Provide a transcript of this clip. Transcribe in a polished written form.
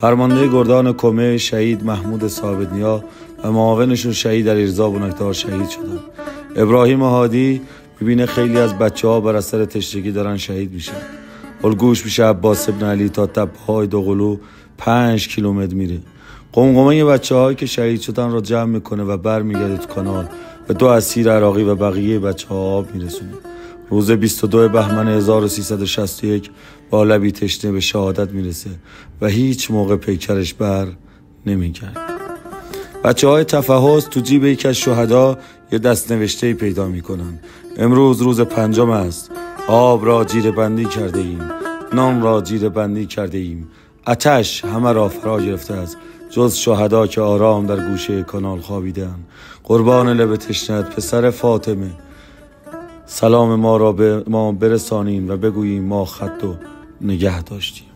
فرمانده گردان کمه شهید محمود ثابت‌نیا و معاونشون شهید علیرضا بنکدار شهید شدن. ابراهیم هادی میبینه خیلی از بچه‌ها بر اثر تشنگی دارن شهید میشن. الگوش میشه عباس بن علی تا تپه‌های دوقلو 5 کیلومتر میره. قمقمه بچه‌هایی که شهید شدن را جمع میکنه و برمیگرده تو کانال و 2 اسیر عراقی و بقیه بچه‌ها آب میرسونه. روز 22 بهمن 1361 با لبی تشنه به شهادت میرسه و هیچ موقع پیکرش بر نمیگرد. بچه‌های تفحص تو جیب یک از شهدا یه دست نوشته پیدا میکنن. امروز روز 5 است. آب را جیره بندی کرده ایم، نان را جیره بندی کرده ایم. آتش همه را فرا گرفته است جز شهدا که آرام در گوشه کانال خوابیدند. قربان لب تشنه‌ات پسر فاطمه، سلام ما را به ما برسانیم و بگوییم ما خط و نگه داشتیم.